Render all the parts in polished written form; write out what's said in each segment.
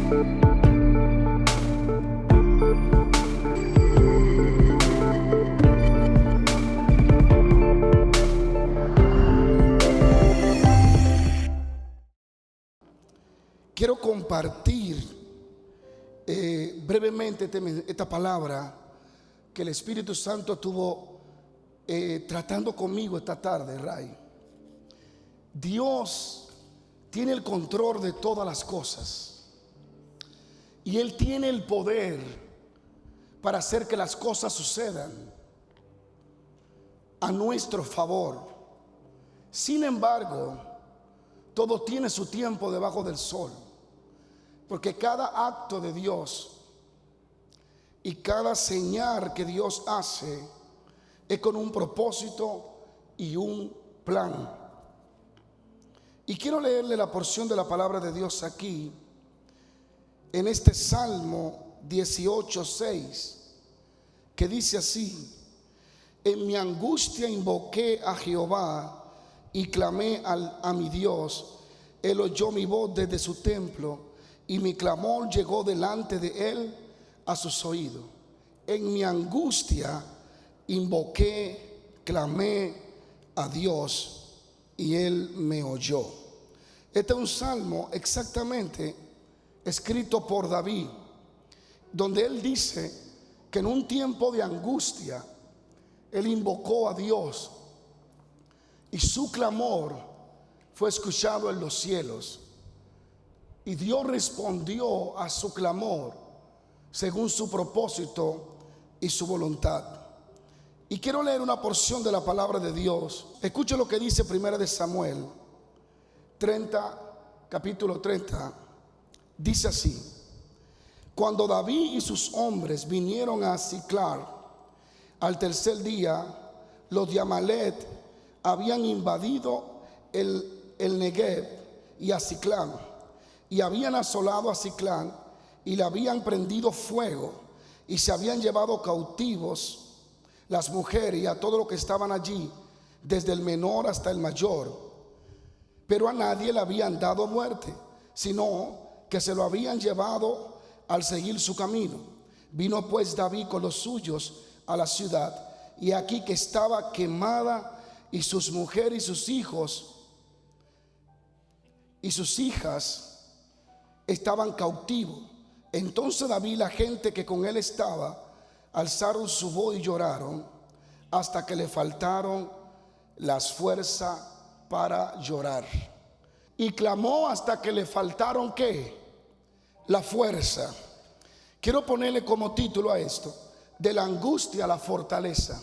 Quiero compartir brevemente esta palabra que el Espíritu Santo estuvo tratando conmigo esta tarde, Ray. Dios tiene el control de todas las cosas y Él tiene el poder para hacer que las cosas sucedan a nuestro favor. Sin embargo, todo tiene su tiempo debajo del sol, porque cada acto de Dios y cada señal que Dios hace es con un propósito y un plan. Y quiero leerle la porción de la palabra de Dios aquí, en este Salmo 18:6, que dice así: en mi angustia invoqué a Jehová y clamé a mi Dios. Él oyó mi voz desde su templo y mi clamor llegó delante de Él a sus oídos. En mi angustia invoqué, clamé a Dios y Él me oyó. Este es un salmo exactamente escrito por David, donde él dice que en un tiempo de angustia él invocó a Dios y su clamor fue escuchado en los cielos, y Dios respondió a su clamor según su propósito y su voluntad. Y quiero leer una porción de la palabra de Dios. Escuche lo que dice 1 de Samuel 30, capítulo 30. Dice así: cuando David y sus hombres vinieron a Siclag al tercer día, los de Amalec habían invadido el Negev y a Siclag, y habían asolado a Siclag y le habían prendido fuego, y se habían llevado cautivos las mujeres y a todos los que estaban allí, desde el menor hasta el mayor, pero a nadie le habían dado muerte, sino que se lo habían llevado al seguir su camino. Vino pues David con los suyos a la ciudad, y aquí que estaba quemada, y sus mujeres y sus hijos y sus hijas estaban cautivos. Entonces David y la gente que con él estaba alzaron su voz y lloraron hasta que le faltaron las fuerzas para llorar. Y clamó hasta que le faltaron ¿qué? La fuerza. Quiero ponerle como título a esto: de la angustia a la fortaleza.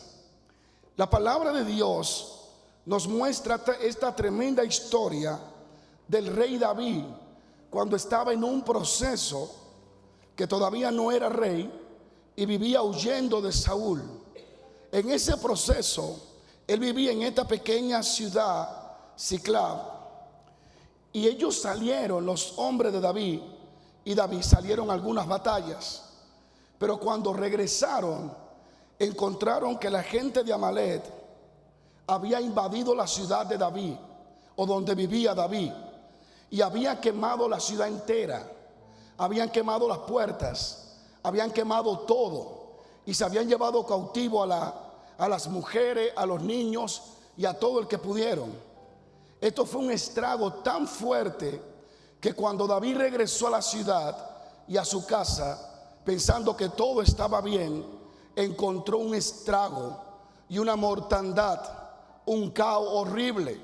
La palabra de Dios nos muestra esta tremenda historia del rey David cuando estaba en un proceso que todavía no era rey y vivía huyendo de Saúl. En ese proceso él vivía en esta pequeña ciudad Siclag, y ellos salieron, los hombres de David y David salieron a algunas batallas, pero cuando regresaron encontraron que la gente de Amalec había invadido la ciudad de David, o donde vivía David, y había quemado la ciudad entera. Habían quemado las puertas, habían quemado todo, y se habían llevado cautivo a las mujeres, a los niños y a todo el que pudieron. Esto fue un estrago tan fuerte que cuando David regresó a la ciudad y a su casa, pensando que todo estaba bien, encontró un estrago y una mortandad, un caos horrible.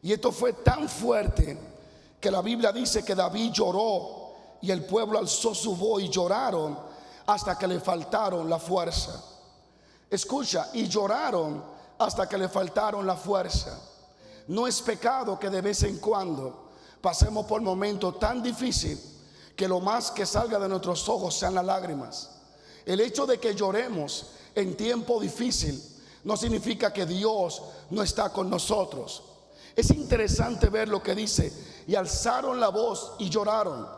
Y esto fue tan fuerte que la Biblia dice que David lloró, y el pueblo alzó su voz y lloraron hasta que le faltaron la fuerza. Escucha, y lloraron hasta que le faltaron la fuerza. No es pecado que de vez en cuando pasemos por momentos tan difíciles que lo más que salga de nuestros ojos sean las lágrimas. El hecho de que lloremos en tiempo difícil no significa que Dios no está con nosotros. Es interesante ver lo que dice: y alzaron la voz y lloraron.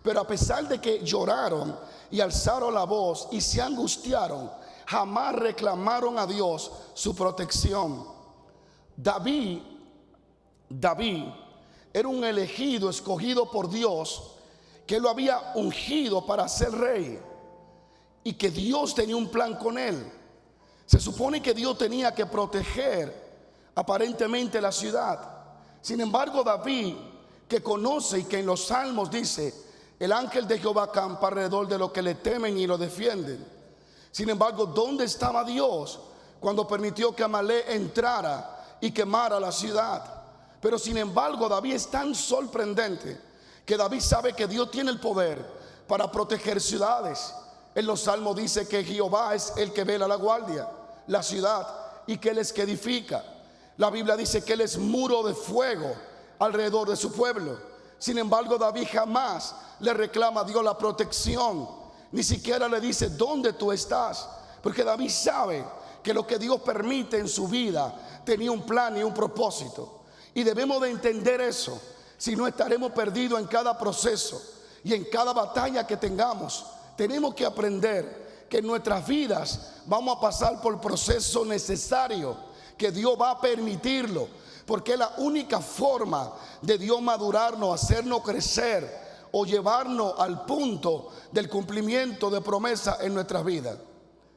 Pero a pesar de que lloraron y alzaron la voz y se angustiaron, jamás reclamaron a Dios su protección. David era un elegido, escogido por Dios, que lo había ungido para ser rey y que Dios tenía un plan con él. Se supone que Dios tenía que proteger aparentemente la ciudad. Sin embargo, David, que conoce y que en los salmos dice: el ángel de Jehová acampa alrededor de los que le temen y lo defienden. Sin embargo, ¿dónde estaba Dios cuando permitió que Amalek entrara y quemara la ciudad? Pero sin embargo, David es tan sorprendente que David sabe que Dios tiene el poder para proteger ciudades. En los salmos dice que Jehová es el que vela la guardia, la ciudad, y que él es que edifica. La Biblia dice que él es muro de fuego alrededor de su pueblo. Sin embargo, David jamás le reclama a Dios la protección, ni siquiera le dice dónde tú estás, porque David sabe que lo que Dios permite en su vida tenía un plan y un propósito. Y debemos de entender eso, si no estaremos perdidos en cada proceso y en cada batalla que tengamos. Tenemos que aprender que en nuestras vidas vamos a pasar por el proceso necesario, que Dios va a permitirlo, porque es la única forma de Dios madurarnos, hacernos crecer o llevarnos al punto del cumplimiento de promesa en nuestras vidas.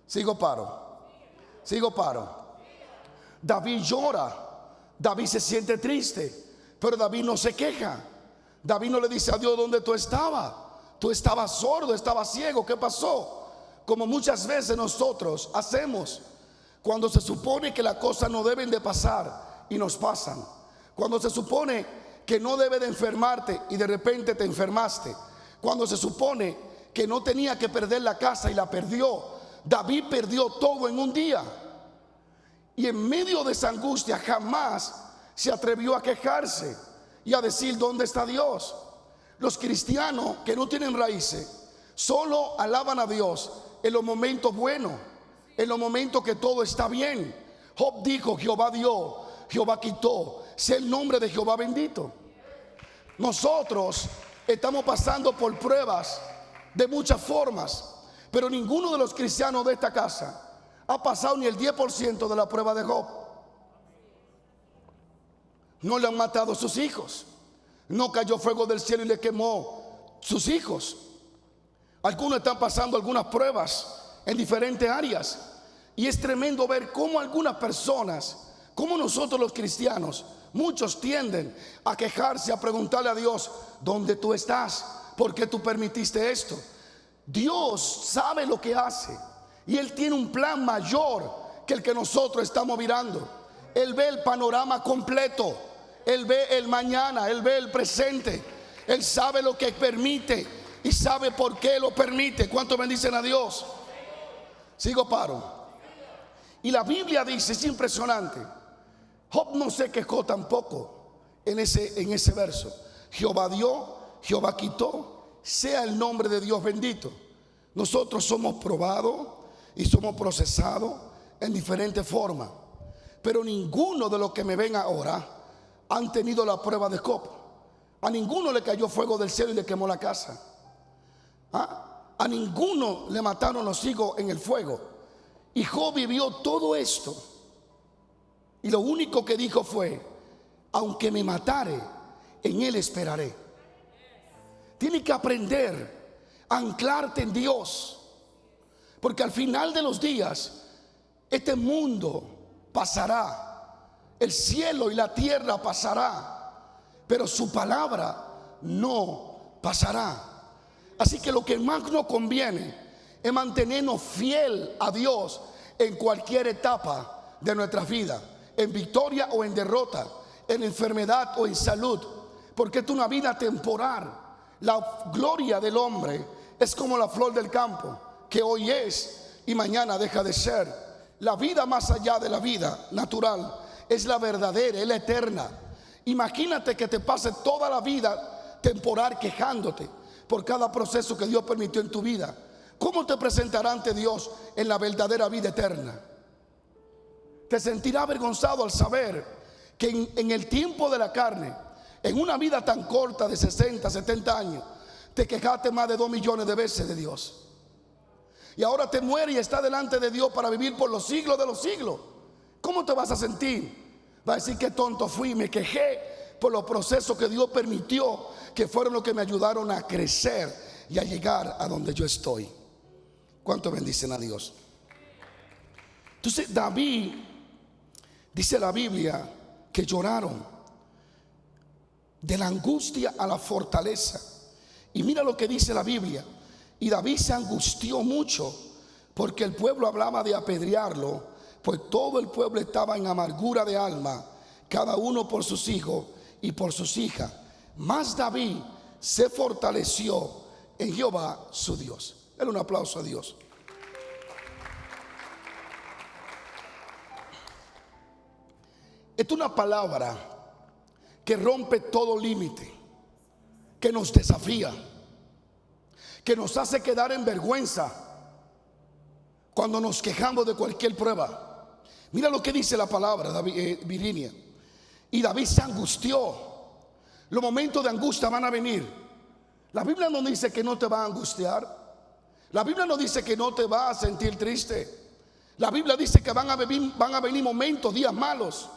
Sigo paro. David llora, David se siente triste, pero David no se queja. David no le dice a Dios: ¿dónde tú estabas? Tú estabas sordo, estabas ciego, ¿qué pasó? Como muchas veces nosotros hacemos cuando se supone que las cosas no deben de pasar y nos pasan. Cuando se supone que no debe de enfermarte y de repente te enfermaste. Cuando se supone que no tenía que perder la casa y la perdió. David perdió todo en un día. Y en medio de esa angustia jamás se atrevió a quejarse y a decir: ¿dónde está Dios? Los cristianos que no tienen raíces solo alaban a Dios en los momentos buenos, en los momentos que todo está bien. Job dijo: Jehová dio, Jehová quitó, sea el nombre de Jehová bendito. Nosotros estamos pasando por pruebas de muchas formas, pero ninguno de los cristianos de esta casa ha pasado ni el 10% de la prueba de Job. No le han matado a sus hijos, no cayó fuego del cielo y le quemó sus hijos. Algunos están pasando algunas pruebas en diferentes áreas, y es tremendo ver cómo algunas personas, como nosotros los cristianos, muchos tienden a quejarse, a preguntarle a Dios: ¿dónde tú estás? ¿Por qué tú permitiste esto? Dios sabe lo que hace, y Él tiene un plan mayor que el que nosotros estamos mirando. Él ve el panorama completo, Él ve el mañana, Él ve el presente, Él sabe lo que permite y sabe por qué lo permite. ¿Cuántos bendicen a Dios? Sigo paro. Y la Biblia dice, es impresionante, Job no se quejó tampoco en ese verso. Jehová dio, Jehová quitó, sea el nombre de Dios bendito. Nosotros somos probados y somos procesados en diferentes formas, pero ninguno de los que me ven ahora han tenido la prueba de Job. A ninguno le cayó fuego del cielo y le quemó la casa. A ninguno le mataron los hijos en el fuego. Y Job vivió todo esto, y lo único que dijo fue: aunque me matare, en él esperaré. Tienes que aprender a anclarte en Dios, porque al final de los días este mundo pasará, el cielo y la tierra pasará, pero su palabra no pasará. Así que lo que más nos conviene es mantenernos fiel a Dios en cualquier etapa de nuestra vida, en victoria o en derrota, en enfermedad o en salud, porque es una vida temporal. La gloria del hombre es como la flor del campo, que hoy es y mañana deja de ser. La vida más allá de la vida natural es la verdadera, es la eterna. Imagínate que te pase toda la vida temporal quejándote por cada proceso que Dios permitió en tu vida. ¿Cómo te presentará ante Dios en la verdadera vida eterna? Te sentirás avergonzado al saber que en el tiempo de la carne, en una vida tan corta de 60, 70 años, te quejaste más de 2 millones de veces de Dios. Y ahora te mueres y estás delante de Dios para vivir por los siglos de los siglos. ¿Cómo te vas a sentir? Vas a decir: qué tonto fui, me quejé por los procesos que Dios permitió, que fueron los que me ayudaron a crecer y a llegar a donde yo estoy. ¿Cuánto bendicen a Dios? Entonces David, dice la Biblia, que lloraron de la angustia a la fortaleza. Y mira lo que dice la Biblia: y David se angustió mucho porque el pueblo hablaba de apedrearlo, pues todo el pueblo estaba en amargura de alma, cada uno por sus hijos y por sus hijas. Mas David se fortaleció en Jehová su Dios. Dale un aplauso a Dios. Esta es una palabra que rompe todo límite, que nos desafía, que nos hace quedar en vergüenza cuando nos quejamos de cualquier prueba. Mira lo que dice la palabra, David, Virginia. Y David se angustió. Los momentos de angustia van a venir. La Biblia no dice que no te va a angustiar. La Biblia no dice que no te va a sentir triste. La Biblia dice que van a venir momentos, días malos.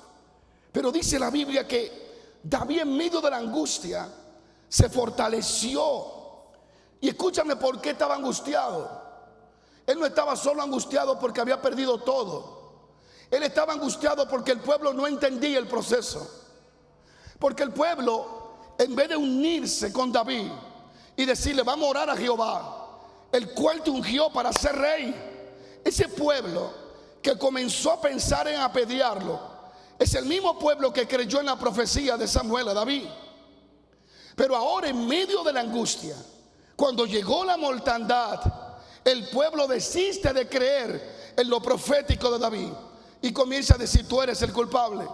Pero dice la Biblia que David, en medio de la angustia, se fortaleció. Y escúchame, ¿por qué estaba angustiado? Él no estaba solo angustiado porque había perdido todo. Él estaba angustiado porque el pueblo no entendía el proceso. Porque el pueblo, en vez de unirse con David y decirle: vamos a orar a Jehová, el cual te ungió para ser rey, ese pueblo que comenzó a pensar en apedrearlo es el mismo pueblo que creyó en la profecía de Samuel a David. Pero ahora, en medio de la angustia, cuando llegó la mortandad, el pueblo desiste de creer en lo profético de David y comienza a decir: tú eres el culpable.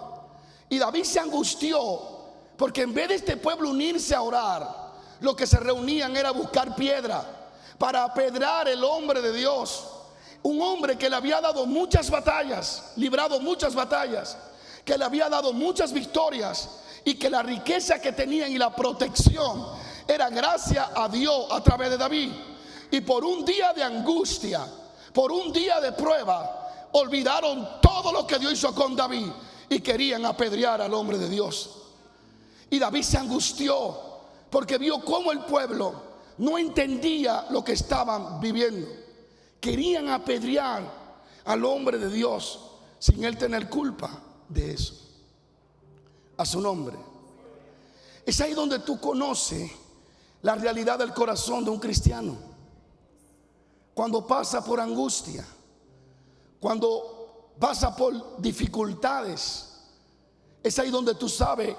Y David se angustió porque en vez de este pueblo unirse a orar, lo que se reunían era buscar piedra para apedrar el hombre de Dios. Un hombre que le había dado muchas batallas, librado muchas batallas, que le había dado muchas victorias, y que la riqueza que tenían y la protección era gracias a Dios a través de David. Y por un día de angustia, por un día de prueba, olvidaron todo lo que Dios hizo con David y querían apedrear al hombre de Dios. Y David se angustió porque vio cómo el pueblo no entendía lo que estaban viviendo. Querían apedrear al hombre de Dios sin él tener culpa de eso. A su nombre. Es ahí donde tú conoces la realidad del corazón de un cristiano. Cuando pasa por angustia, cuando pasa por dificultades, es ahí donde tú sabes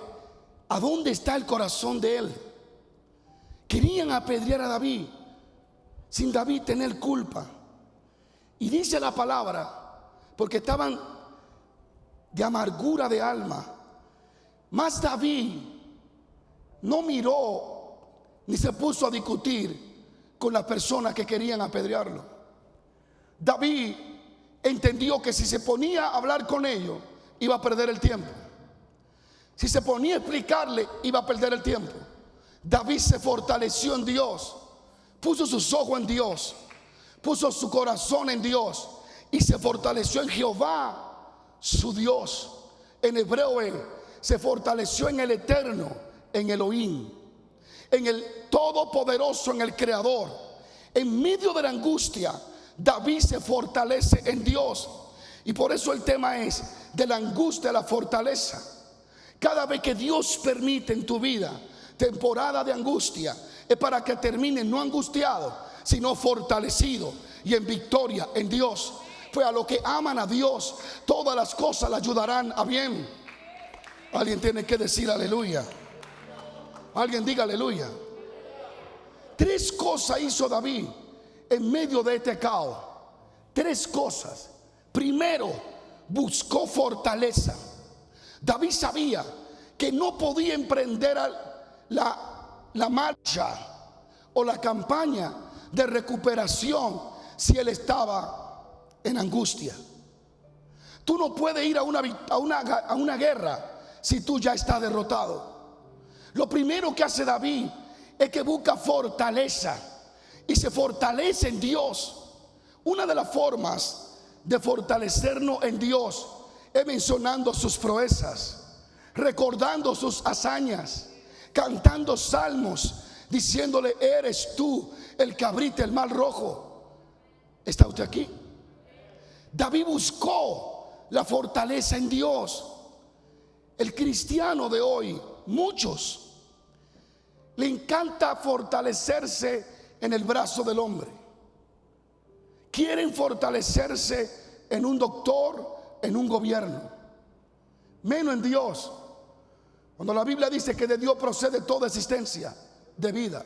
a dónde está el corazón de él. Querían apedrear a David sin David tener culpa. Y dice la palabra, porque estaban de amargura de alma. Mas David no miró ni se puso a discutir con las personas que querían apedrearlo. David entendió que si se ponía a hablar con ellos, iba a perder el tiempo. Si se ponía a explicarle, iba a perder el tiempo. David se fortaleció en Dios, puso sus ojos en Dios, puso su corazón en Dios y se fortaleció en Jehová, su Dios. En hebreo se fortaleció en el Eterno, en Elohim, en el Todopoderoso, en el Creador. En medio de la angustia, David se fortalece en Dios. Y por eso el tema es de la angustia a la fortaleza. Cada vez que Dios permite en tu vida temporada de angustia, es para que termine no angustiado, sino fortalecido y en victoria en Dios. Pues a los que aman a Dios, todas las cosas le ayudarán a bien. Alguien tiene que decir aleluya. Alguien diga aleluya. Tres cosas hizo David en medio de este caos. Tres cosas. Primero, buscó fortaleza. David sabía que no podía emprender la marcha o la campaña de recuperación si él estaba en angustia. Tú no puedes ir a una guerra si tú ya estás derrotado. Lo primero que hace David es que busca fortaleza y se fortalece en Dios. Una de las formas de fortalecernos en Dios es mencionando sus proezas, recordando sus hazañas, cantando salmos, diciéndole: eres tú el que abriste el mar rojo. ¿Está usted aquí? David buscó la fortaleza en Dios. El cristiano de hoy, muchos, le encanta fortalecerse en el brazo del hombre. Quieren fortalecerse en un doctor, en un gobierno, menos en Dios. Cuando la Biblia dice que de Dios procede toda existencia de vida,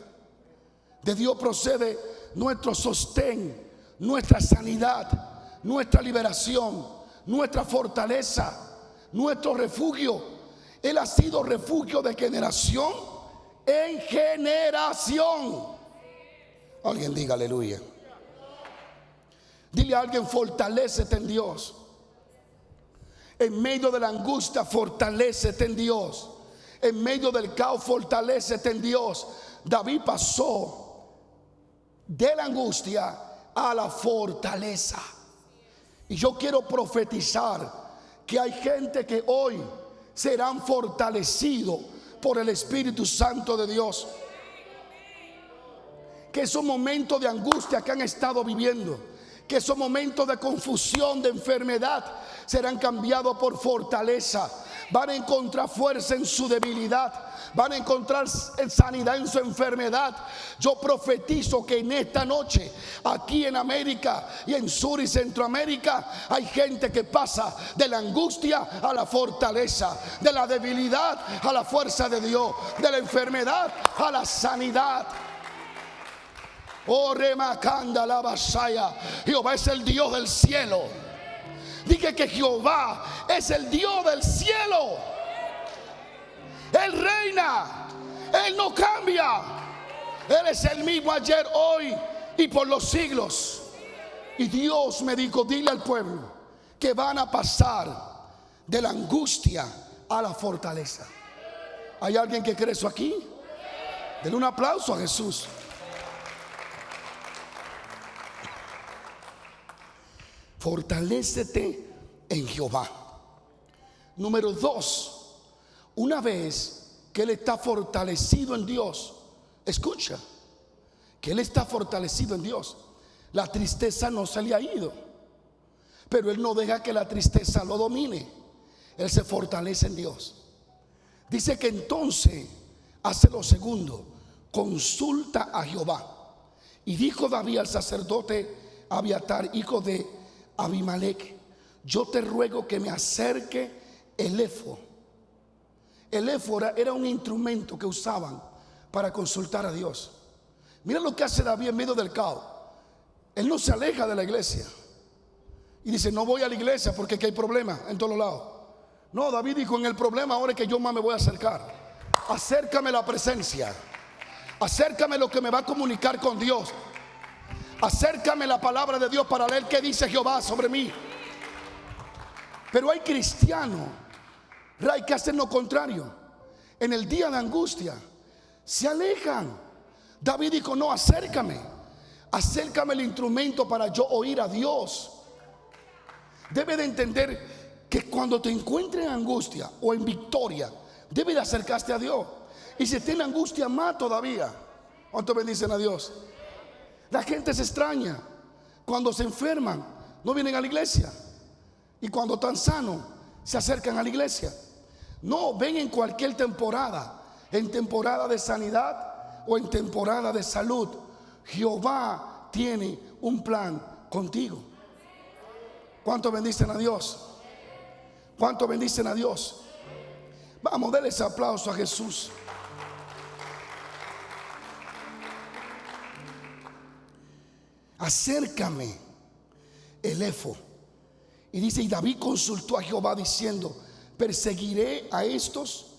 de Dios procede nuestro sostén, nuestra sanidad, nuestra liberación, nuestra fortaleza, nuestro refugio. Él ha sido refugio de generación en generación. Alguien diga aleluya. Dile a alguien: fortalécete en Dios. En medio de la angustia, fortalécete en Dios. En medio del caos, fortalécete en Dios. David pasó de la angustia a la fortaleza. Y yo quiero profetizar que hay gente que hoy serán fortalecidos por el Espíritu Santo de Dios. Que esos momentos de angustia que han estado viviendo, que esos momentos de confusión, de enfermedad, serán cambiados por fortaleza. Van a encontrar fuerza en su debilidad, van a encontrar sanidad en su enfermedad. Yo profetizo que en esta noche, aquí en América y en Sur y Centroamérica, hay gente que pasa de la angustia a la fortaleza, de la debilidad a la fuerza de Dios, de la enfermedad a la sanidad. Oh, remacanda la vasaya. Jehová es el Dios del cielo. Dije que Jehová es el Dios del cielo. Él reina, Él no cambia. Él es el mismo ayer, hoy y por los siglos. Y Dios me dijo: dile al pueblo que van a pasar de la angustia a la fortaleza. ¿Hay alguien que cree eso aquí? Denle un aplauso a Jesús. Fortalécete en Jehová. Número 2, una vez que él está fortalecido en Dios, escucha, que él está fortalecido en Dios, la tristeza no se le ha ido, pero él no deja que la tristeza lo domine. Él se fortalece en Dios. Dice que entonces hace lo segundo: consulta a Jehová. Y dijo David al sacerdote Abiatar, hijo de Abimelech: yo te ruego que me acerque el éfod. El éfod era un instrumento que usaban para consultar a Dios. Mira lo que hace David en medio del caos. Él no se aleja de la iglesia y dice: no voy a la iglesia porque aquí hay problemas en todos lados. No, David dijo: en el problema ahora es que yo más me voy a acercar. Acércame la presencia, acércame lo que me va a comunicar con Dios. Acércame la palabra de Dios para leer qué dice Jehová sobre mí. Pero hay cristianos, hay que hacer lo contrario. En el día de angustia se alejan. David dijo: no, acércame el instrumento para yo oír a Dios. Debe de entender que cuando te encuentres en angustia o en victoria, debe de acercarte a Dios. Y si tiene angustia, más todavía. ¿Cuánto bendicen a Dios? La gente se extraña cuando se enferman, no vienen a la iglesia, y cuando están sanos se acercan a la iglesia. No, ven en cualquier temporada, en temporada de sanidad o en temporada de salud. Jehová tiene un plan contigo. ¿Cuánto bendicen a Dios? ¿Cuánto bendicen a Dios? Vamos, denle ese aplauso a Jesús. Acércame el éfod. Y dice: y David consultó a Jehová diciendo: perseguiré a estos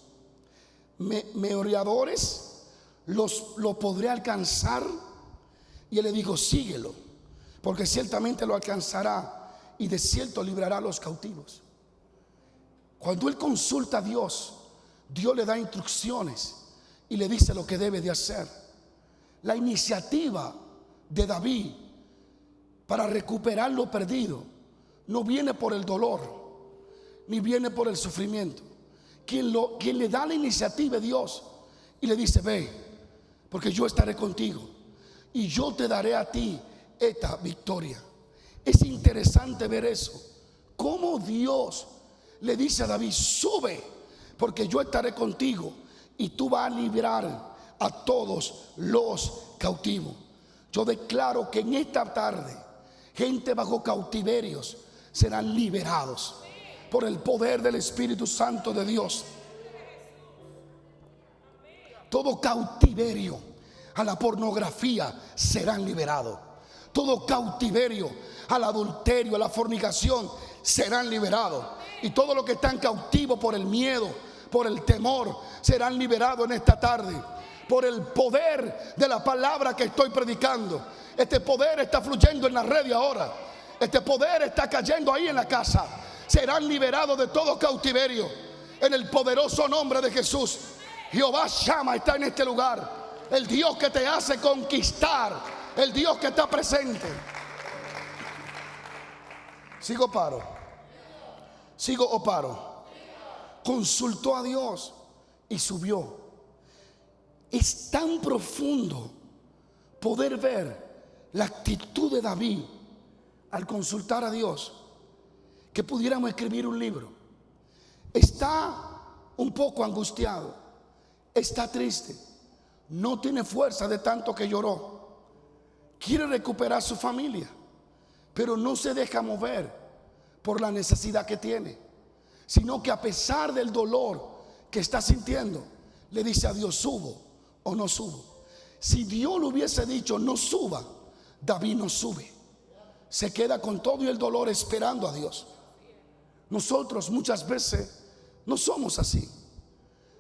merodeadores, lo podré alcanzar. Y él le dijo: síguelo, porque ciertamente lo alcanzará y de cierto librará a los cautivos. Cuando él consulta a Dios, Dios le da instrucciones y le dice lo que debe de hacer. La iniciativa de David para recuperar lo perdido no viene por el dolor, ni viene por el sufrimiento. quien le da la iniciativa es Dios. Y le dice: ve, porque yo estaré contigo y yo te daré a ti esta victoria. Es interesante ver eso, cómo Dios le dice a David: sube, porque yo estaré contigo y tú vas a liberar a todos los cautivos. Yo declaro que en esta tarde gente bajo cautiverios serán liberados por el poder del Espíritu Santo de Dios. Todo cautiverio a la pornografía serán liberados. Todo cautiverio al adulterio, a la fornicación serán liberados. Y todos los que están cautivos por el miedo, por el temor, serán liberados en esta tarde. Por el poder de la palabra que estoy predicando. Este poder está fluyendo en la red ahora. Este poder está cayendo ahí en la casa. Serán liberados de todo cautiverio en el poderoso nombre de Jesús. Jehová Shama está en este lugar. El Dios que te hace conquistar. El Dios que está presente. ¿Sigo o paro? ¿Sigo o paro? Consultó a Dios y subió. Es tan profundo poder ver la actitud de David al consultar a Dios, que pudiéramos escribir un libro. Está un poco angustiado, está triste, no tiene fuerza de tanto que lloró, quiere recuperar su familia, pero no se deja mover por la necesidad que tiene, sino que a pesar del dolor que está sintiendo, le dice a Dios: subo o no subo. Si Dios le hubiese dicho no suba, David no sube. Se queda con todo y el dolor esperando a Dios. Nosotros muchas veces no somos así.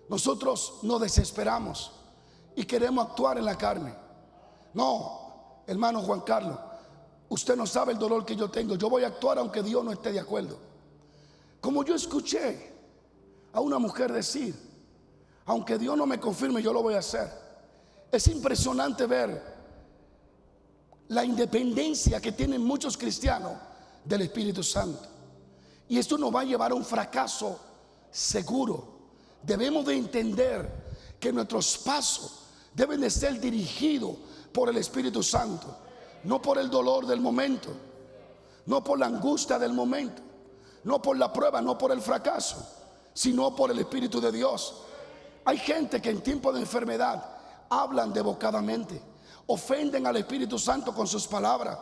Nosotros nos desesperamos y queremos actuar en la carne. No, hermano Juan Carlos, usted no sabe el dolor que yo tengo. Yo voy a actuar aunque Dios no esté de acuerdo. Como yo escuché a una mujer decir: aunque Dios no me confirme, yo lo voy a hacer. Es impresionante ver la independencia que tienen muchos cristianos del Espíritu Santo. Y esto nos va a llevar a un fracaso seguro. Debemos de entender que nuestros pasos deben de ser dirigidos por el Espíritu Santo, no por el dolor del momento, no por la angustia del momento, no por la prueba, no por el fracaso, sino por el Espíritu de Dios. Hay gente que en tiempo de enfermedad hablan devocadamente, ofenden al Espíritu Santo con sus palabras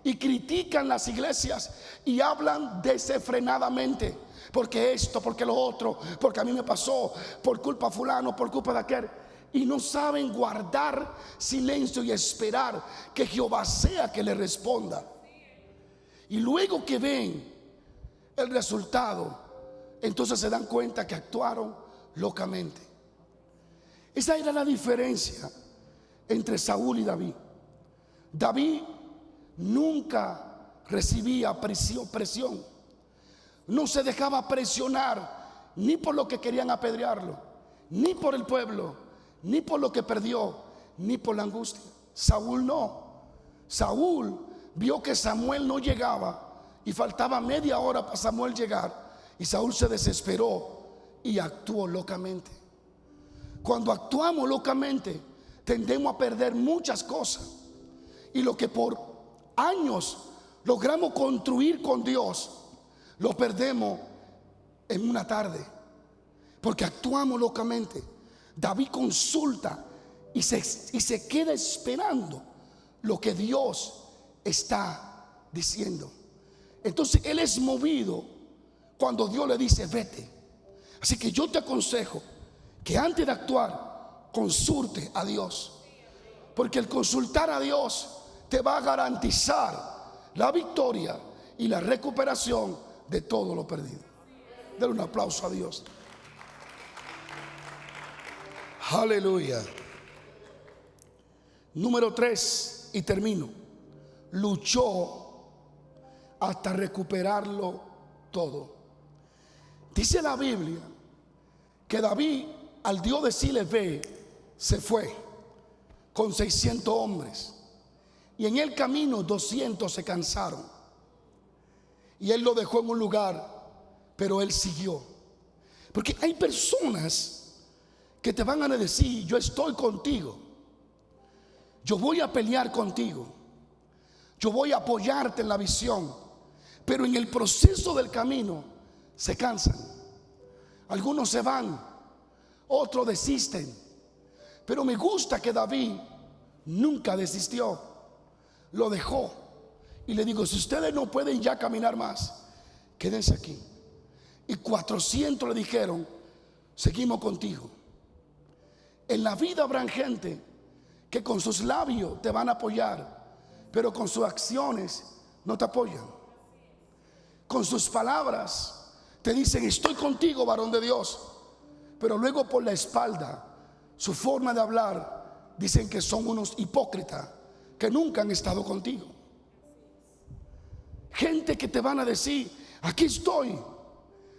y critican las iglesias y hablan desenfrenadamente. Porque esto, porque lo otro, porque a mí me pasó, por culpa de fulano, por culpa de aquel. Y no saben guardar silencio y esperar que Jehová sea que le responda. Y luego que ven el resultado, entonces se dan cuenta que actuaron locamente. Esa era la diferencia entre Saúl y David. David nunca recibía presión. No se dejaba presionar ni por lo que querían apedrearlo, ni por el pueblo, ni por lo que perdió, ni por la angustia. Saúl no. Saúl vio que Samuel no llegaba y faltaba media hora para Samuel llegar, y Saúl se desesperó y actuó locamente. Cuando actuamos locamente, tendemos a perder muchas cosas, y lo que por años logramos construir con Dios, lo perdemos en una tarde, porque actuamos locamente. David consulta y se queda esperando lo que Dios está diciendo. Entonces él es movido cuando Dios le dice: vete. Así que yo te aconsejo que antes de actuar, consulte a Dios, porque el consultar a Dios te va a garantizar la victoria y la recuperación de todo lo perdido. Denle un aplauso a Dios. Aleluya. Número 3, y termino. Luchó hasta recuperarlo todo. Dice la Biblia que David, al Dios decirle ve, se fue con 600 hombres, y en el camino 200 se cansaron, y él lo dejó en un lugar, pero él siguió. Porque hay personas que te van a decir: yo estoy contigo, yo voy a pelear contigo, yo voy a apoyarte en la visión. Pero en el proceso del camino se cansan. Algunos se van, otros desisten. Pero me gusta que David nunca desistió, lo dejó. Y le digo: si ustedes no pueden ya caminar más, quédense aquí. Y 400 le dijeron: seguimos contigo. En la vida habrán gente que con sus labios te van a apoyar, pero con sus acciones no te apoyan. Con sus palabras te dicen: estoy contigo, varón de Dios, pero luego por la espalda, su forma de hablar, dicen que son unos hipócritas que nunca han estado contigo. Gente que te van a decir: aquí estoy,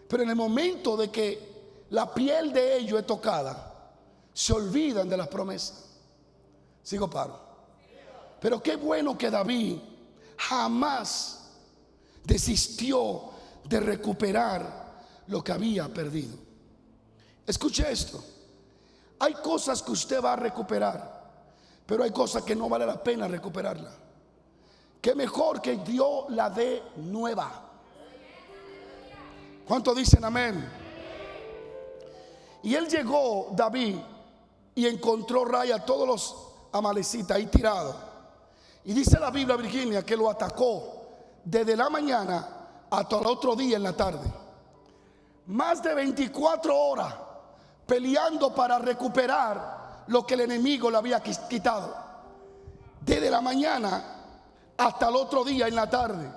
pero en el momento de que la piel de ellos es tocada, se olvidan de las promesas. Sigo, paro. Pero qué bueno que David jamás desistió de recuperar lo que había perdido. Escuche esto: hay cosas que usted va a recuperar, pero hay cosas que no vale la pena recuperarla. Qué mejor que Dios la dé nueva. ¿Cuántos dicen amén? Y él llegó, David, y encontró raya a todos los amalecitas ahí tirados. Y dice la Biblia, Virginia, que lo atacó desde la mañana hasta el otro día en la tarde. Más de 24 horas peleando para recuperar lo que el enemigo le había quitado. Desde la mañana hasta el otro día en la tarde.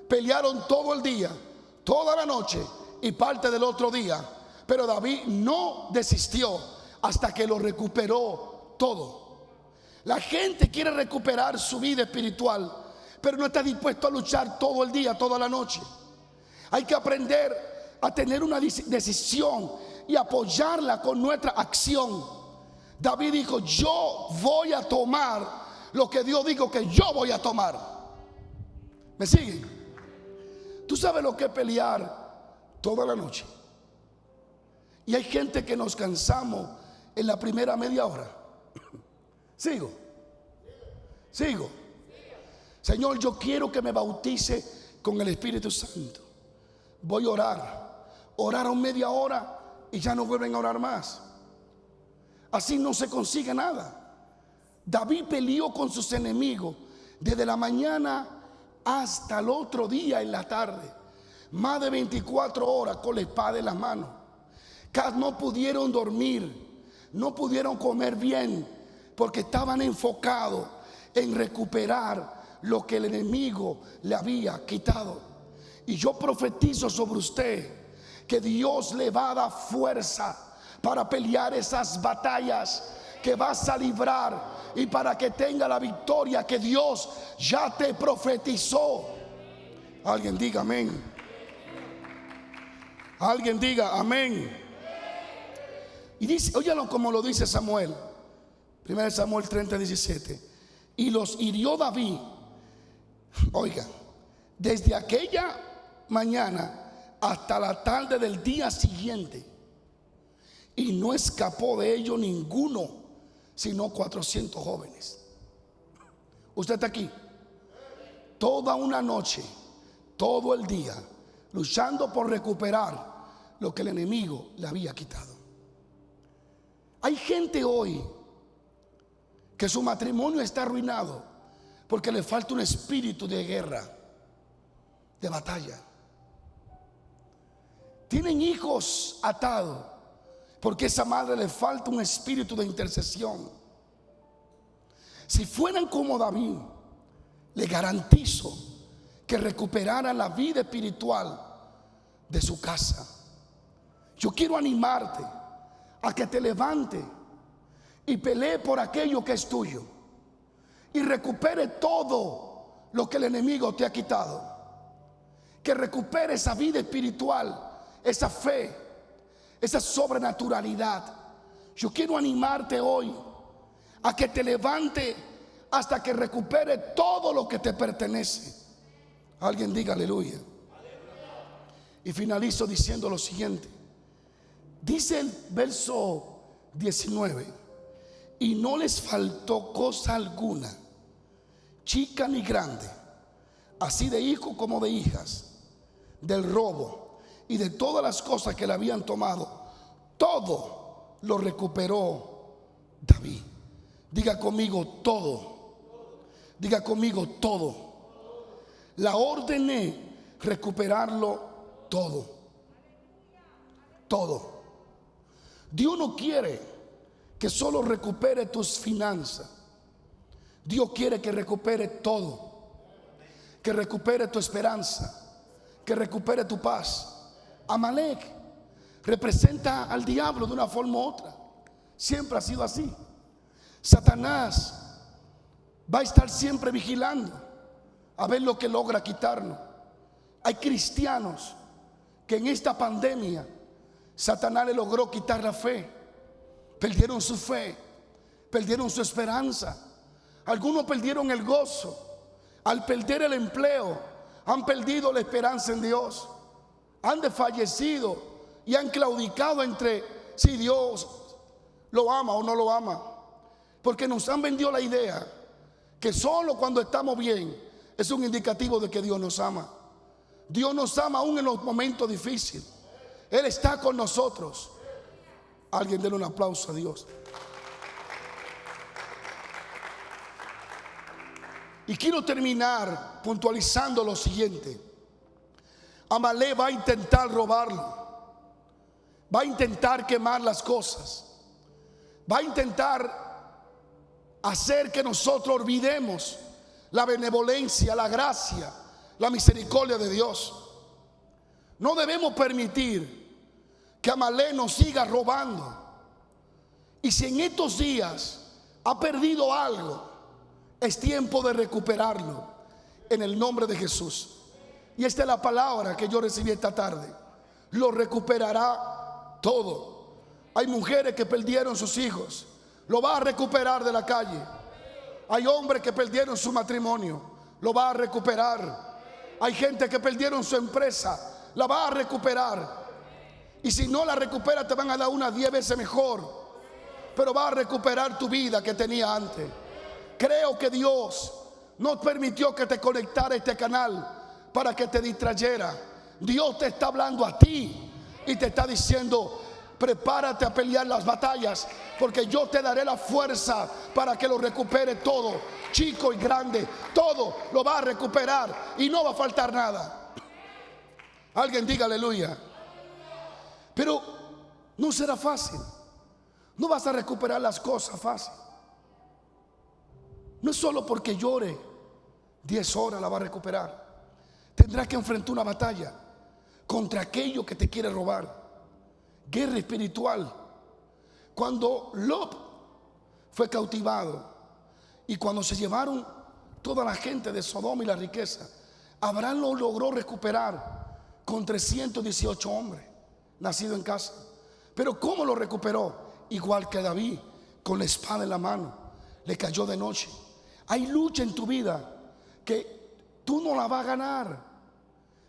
Pelearon todo el día, toda la noche y parte del otro día. Pero David no desistió hasta que lo recuperó todo. La gente quiere recuperar su vida espiritual, pero no está dispuesto a luchar todo el día, toda la noche. Hay que aprender a tener una decisión y apoyarla con nuestra acción. David dijo: yo voy a tomar lo que Dios dijo que yo voy a tomar. ¿Me siguen? Tú sabes lo que es pelear toda la noche. Y hay gente que nos cansamos en la primera media hora. Sigo. Señor, yo quiero que me bautice con el Espíritu Santo. Voy a oraron media hora y ya no vuelven a orar más. Así no se consigue nada. David peleó con sus enemigos desde la mañana hasta el otro día en la tarde. Más de 24 horas con la espada en las manos. No pudieron dormir, no pudieron comer bien, porque estaban enfocados en recuperar lo que el enemigo le había quitado. Y yo profetizo sobre usted que Dios le va a dar fuerza para pelear esas batallas que vas a librar y para que tenga la victoria que Dios ya te profetizó. Alguien diga amén. Alguien diga amén. Y dice, óyalo como lo dice Samuel, 1 Samuel 30:17. Y los hirió David, oiga, desde aquella mañana hasta la tarde del día siguiente, y no escapó de ellos ninguno, sino 400 jóvenes. Usted está aquí toda una noche, todo el día, luchando por recuperar lo que el enemigo le había quitado. Hay gente hoy que su matrimonio está arruinado porque le falta un espíritu de guerra, de batalla. Tienen hijos atados porque a esa madre le falta un espíritu de intercesión. Si fueran como David, le garantizo que recuperara la vida espiritual de su casa. Yo quiero animarte a que te levante y pelee por aquello que es tuyo y recupere todo lo que el enemigo te ha quitado. Que recupere esa vida espiritual, esa fe, esa sobrenaturalidad. Yo quiero animarte hoy a que te levante hasta que recupere todo lo que te pertenece. Alguien diga aleluya. Y finalizo diciendo lo siguiente: Dice el verso 19: y no les faltó cosa alguna, chica ni grande, así de hijos como de hijas, del robo y de todas las cosas que le habían tomado, todo lo recuperó David. Diga conmigo todo. Diga conmigo todo. La ordené recuperarlo todo. Todo. Dios no quiere que solo recupere tus finanzas. Dios quiere que recupere todo. Que recupere tu esperanza. Que recupere tu paz. Amalek representa al diablo de una forma u otra. Siempre ha sido así. Satanás va a estar siempre vigilando a ver lo que logra quitarnos. Hay cristianos que en esta pandemia Satanás le logró quitar la fe. Perdieron su fe, perdieron su esperanza. Algunos perdieron el gozo. Al perder el empleo, han perdido la esperanza en Dios. Han desfallecido y han claudicado entre si Dios lo ama o no lo ama. Porque nos han vendido la idea que solo cuando estamos bien es un indicativo de que Dios nos ama. Dios nos ama aún en los momentos difíciles. Él está con nosotros. Alguien denle un aplauso a Dios. Y quiero terminar puntualizando lo siguiente. Amalek va a intentar robarlo. Va a intentar quemar las cosas. Va a intentar hacer que nosotros olvidemos la benevolencia, la gracia, la misericordia de Dios. No debemos permitir que Amalek nos siga robando. Y si en estos días ha perdido algo, es tiempo de recuperarlo en el nombre de Jesús. Y esta es la palabra que yo recibí esta tarde. Lo recuperará todo. Hay mujeres que perdieron sus hijos, lo va a recuperar de la calle. Hay hombres que perdieron su matrimonio, lo va a recuperar. Hay gente que perdieron su empresa, la va a recuperar. Y si no la recupera, te van a dar una 10 veces mejor. Pero va a recuperar tu vida que tenía antes. Creo que Dios no permitió que te conectara a este canal para que te distrayera. Dios te está hablando a ti y te está diciendo: prepárate a pelear las batallas, porque yo te daré la fuerza para que lo recupere todo, chico y grande. Todo lo va a recuperar y no va a faltar nada. Alguien diga aleluya. Pero no será fácil. No vas a recuperar las cosas fácil. No es solo porque llore 10 horas la va a recuperar. Tendrás que enfrentar una batalla contra aquello que te quiere robar. Guerra espiritual. Cuando Lot fue cautivado y cuando se llevaron toda la gente de Sodoma y la riqueza, Abraham lo logró recuperar con 318 hombres nacidos en casa. Pero ¿cómo lo recuperó? Igual que David, con la espada en la mano. Le cayó de noche. Hay lucha en tu vida que tú no la vas a ganar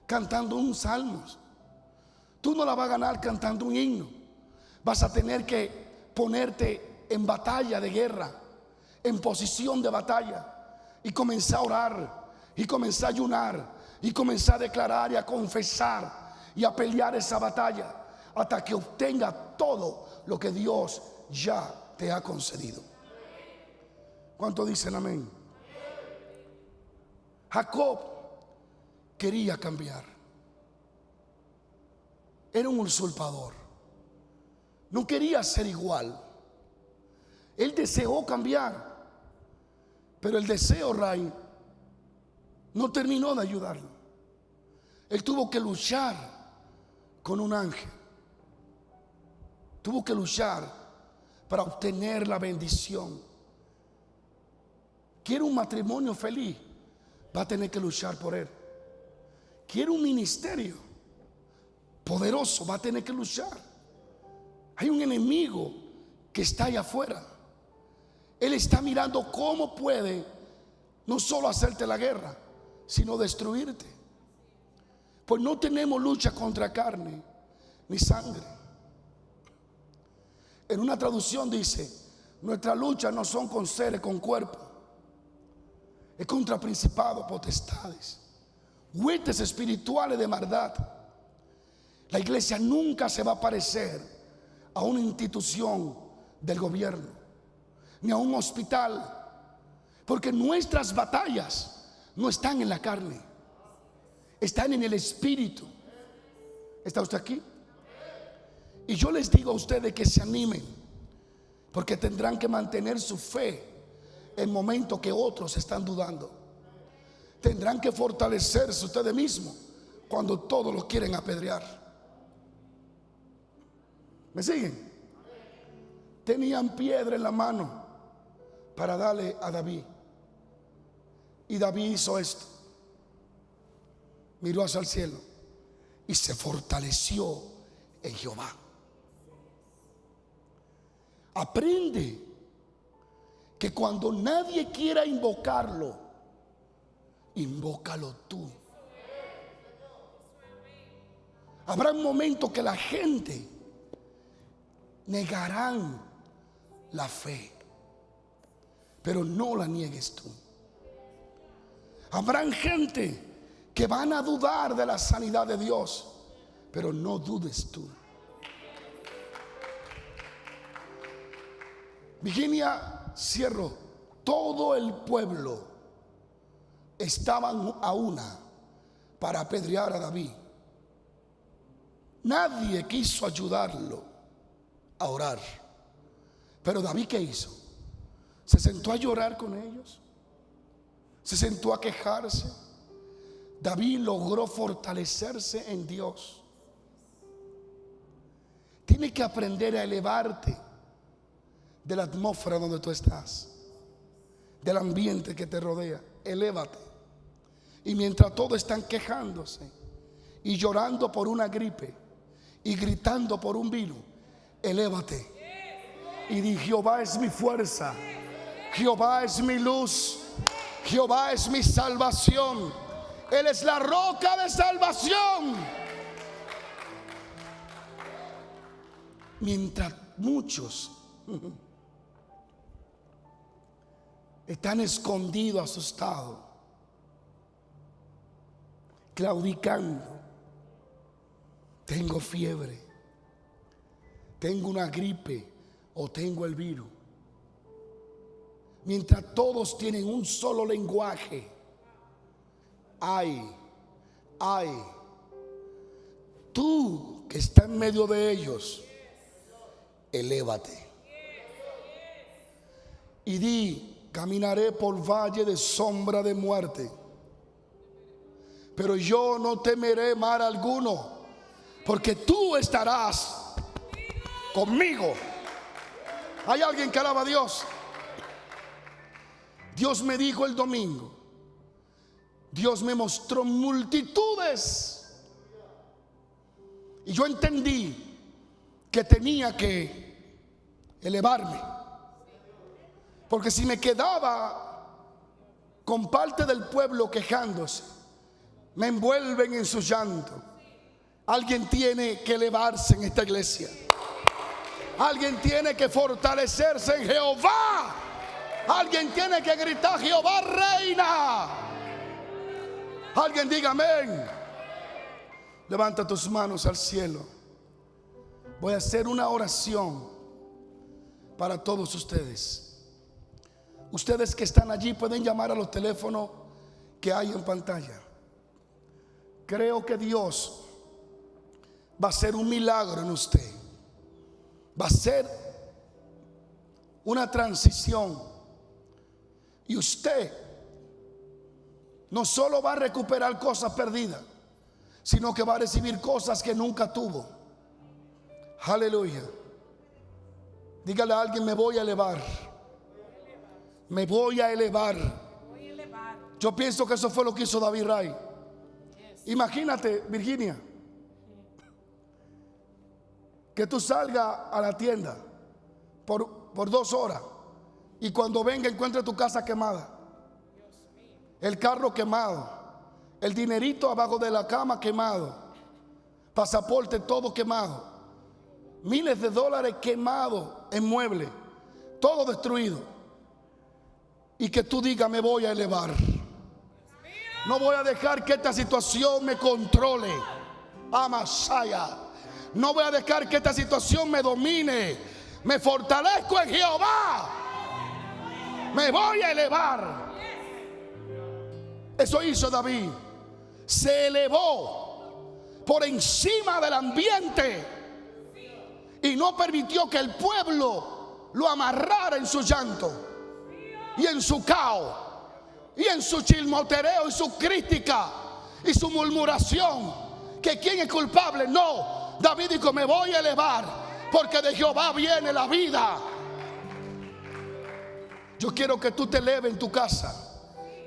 cantando un salmo. Tú no la vas a ganar cantando un himno. Vas a tener que ponerte en batalla de guerra, en posición de batalla, y comenzar a orar, y comenzar a ayunar, y comenzar a declarar y a confesar y a pelear esa batalla hasta que obtenga todo lo que Dios ya te ha concedido. ¿Cuánto dicen amén? Jacob quería cambiar. Era un usurpador. No quería ser igual. Él deseó cambiar, pero el deseo, Ray, no terminó de ayudarlo. Él tuvo que luchar con un ángel. Tuvo que luchar para obtener la bendición. Quiere un matrimonio feliz, va a tener que luchar por él. Quiere un ministerio poderoso, va a tener que luchar. Hay un enemigo que está allá afuera. Él está mirando cómo puede no solo hacerte la guerra, sino destruirte. Pues no tenemos lucha contra carne ni sangre, En una traducción dice: nuestra lucha no son con seres, con cuerpo, es contra principados, potestades, huestes espirituales de maldad. La iglesia nunca se va a parecer a una institución del gobierno, ni a un hospital, porque nuestras batallas no están en la carne, están en el espíritu. ¿Está usted aquí? Y yo les digo a ustedes que se animen, porque tendrán que mantener su fe en momentos que otros están dudando. Tendrán que fortalecerse ustedes mismos cuando todos los quieren apedrear. ¿Me siguen? Tenían piedra en la mano para darle a David. Y David hizo esto: miró hacia el cielo y se fortaleció en Jehová. Aprende que cuando nadie quiera invocarlo, invócalo tú. Habrá un momento que la gente negarán la fe, pero no la niegues tú. Habrán gente que van a dudar de la sanidad de Dios, pero no dudes tú. Virginia, cierro. Todo el pueblo estaban a una para apedrear a David. Nadie quiso ayudarlo a orar. Pero David, ¿qué hizo? Se sentó a llorar con ellos, se sentó a quejarse. David logró fortalecerse en Dios. Tienes que aprender a elevarte de la atmósfera donde tú estás, del ambiente que te rodea. Elévate. Y mientras todos están quejándose y llorando por una gripe y gritando por un virus, elévate y di: Jehová es mi fuerza, Jehová es mi luz, Jehová es mi salvación, Él es la roca de salvación. Mientras muchos están escondidos, asustados, claudicando: tengo fiebre, tengo una gripe o tengo el virus. Mientras todos tienen un solo lenguaje: ay, tú que estás en medio de ellos, elévate y di: caminaré por valle de sombra de muerte, pero yo no temeré mal alguno, porque tú estarás conmigo. ¿Hay alguien que alaba a Dios? Dios me dijo el domingo, Dios me mostró multitudes, y yo entendí que tenía que elevarme, porque si me quedaba con parte del pueblo quejándose, me envuelven en su llanto. Alguien tiene que elevarse en esta iglesia. Alguien tiene que fortalecerse en Jehová. Alguien tiene que gritar: Jehová reina. Alguien diga amén. Levanta tus manos al cielo. Voy a hacer una oración para todos ustedes. Ustedes que están allí pueden llamar a los teléfonos que hay en pantalla. Creo que Dios va a hacer un milagro en usted. Va a ser una transición. Y usted no solo va a recuperar cosas perdidas, sino que va a recibir cosas que nunca tuvo. Aleluya. Dígale a alguien: me voy a elevar. Me voy a elevar. Yo pienso que eso fue lo que hizo David Ray. Imagínate, Virginia, que tú salgas a la tienda por 2 horas y cuando venga encuentres tu casa quemada, el carro quemado, el dinerito abajo de la cama quemado, pasaporte todo quemado. miles de dólares quemados en muebles, todo destruido, y que tú digas: me voy a elevar, no voy a dejar que esta situación me controle, Amasaya, no voy a dejar que esta situación me domine, me fortalezco en Jehová, me voy a elevar. Eso hizo David, se elevó por encima del ambiente y no permitió que el pueblo lo amarrara en su llanto y en su caos y en su chismotereo y su crítica y su murmuración, que quién es culpable. No, David dijo: me voy a elevar, porque de Jehová viene la vida. Yo quiero que tú te eleves en tu casa.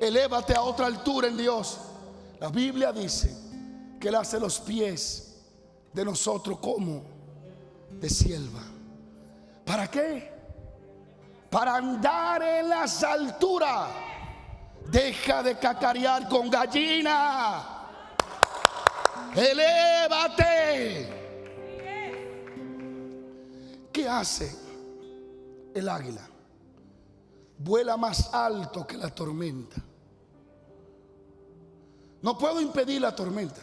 Elévate a otra altura en Dios. La Biblia dice que Él hace los pies de nosotros como de sierva. ¿Para qué? Para andar en las alturas. Deja de cacarear con gallina. Elévate. ¿Qué hace el águila? Vuela más alto que la tormenta. No puedo impedir la tormenta,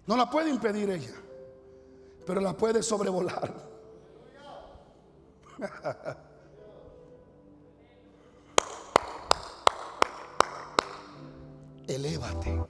no la puede impedir ella, pero la puede sobrevolar. Elévate.